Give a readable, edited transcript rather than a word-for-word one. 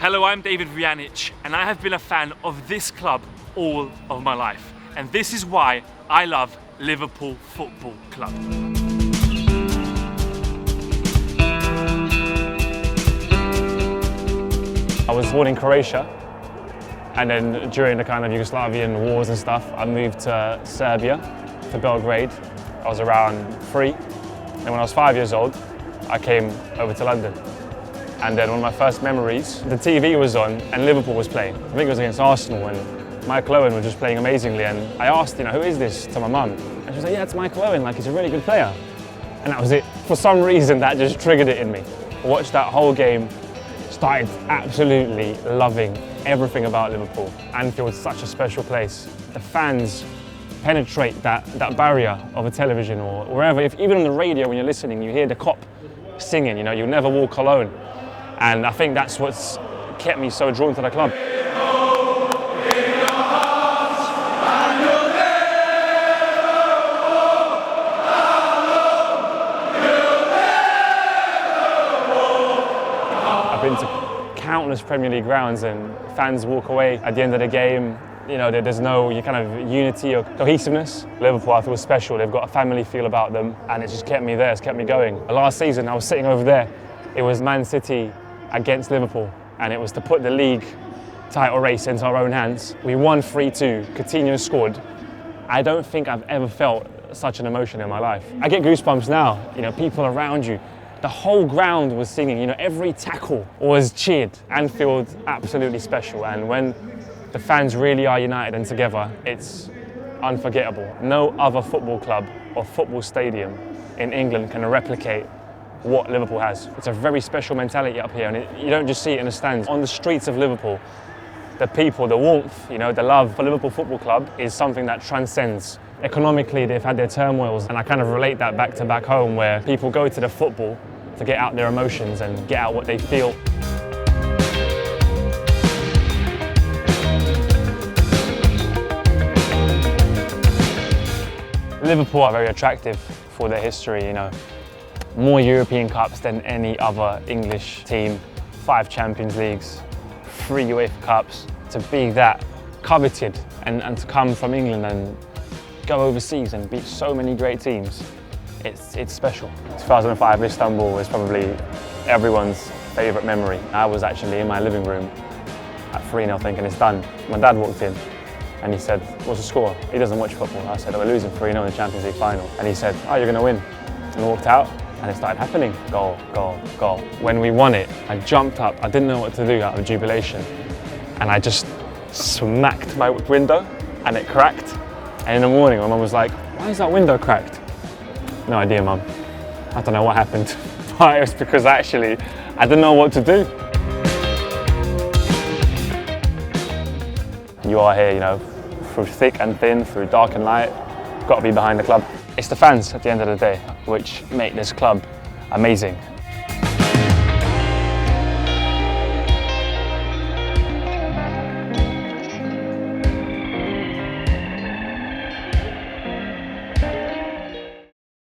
Hello, I'm David Vujanic, and I have been a fan of this club all of my life. And this is why I love Liverpool Football Club. I was born in Croatia, and then during the kind of Yugoslavian wars and stuff, I moved to Serbia, to Belgrade. I was around 3, and when I was 5 years old, I came over to London. And then one of my first memories, the TV was on and Liverpool was playing. I think it was against Arsenal, and Michael Owen was just playing amazingly. And I asked, who is this, to my mum? And she was like, yeah, it's Michael Owen, he's a really good player. And that was it. For some reason, that just triggered it in me. I watched that whole game, started absolutely loving everything about Liverpool. Anfield's such a special place. The fans penetrate that barrier of a television or wherever. Even on the radio, when you're listening, you hear the cop singing, you'll never walk alone. And I think that's what's kept me so drawn to the club. I've been to countless Premier League grounds and fans walk away at the end of the game. There's no kind of unity or cohesiveness. Liverpool, I feel special. They've got a family feel about them, and it just kept me there, it's kept me going. Last season, I was sitting over there. It was Man City against Liverpool, and it was to put the league title race into our own hands. We won 3-2, Coutinho scored. I don't think I've ever felt such an emotion in my life. I get goosebumps now, people around you. The whole ground was singing, every tackle was cheered. Anfield, absolutely special, and when the fans really are united and together, it's unforgettable. No other football club or football stadium in England can replicate what Liverpool has. It's a very special mentality up here, and you don't just see it in the stands. On the streets of Liverpool, the people, the warmth, the love for Liverpool Football Club is something that transcends. Economically, they've had their turmoils, and I kind of relate that back home, where people go to the football to get out their emotions and get out what they feel. Liverpool are very attractive for their history, More European Cups than any other English team, 5 Champions Leagues, 3 UEFA Cups. To be that coveted and to come from England and go overseas and beat so many great teams, it's special. 2005 Istanbul is probably everyone's favourite memory. I was actually in my living room at 3-0 thinking it's done. My dad walked in and he said, what's the score? He doesn't watch football. I said, we're losing 3-0 in the Champions League final. And he said, oh, you're going to win. And walked out. And it started happening. Goal, goal, goal. When we won it, I jumped up. I didn't know what to do out of jubilation. And I just smacked my window and it cracked. And in the morning, my mum was like, why is that window cracked? No idea, Mum. I don't know what happened. But it was because actually, I didn't know what to do. You are here, through thick and thin, through dark and light. Got to be behind the club. It's the fans at the end of the day which make this club amazing.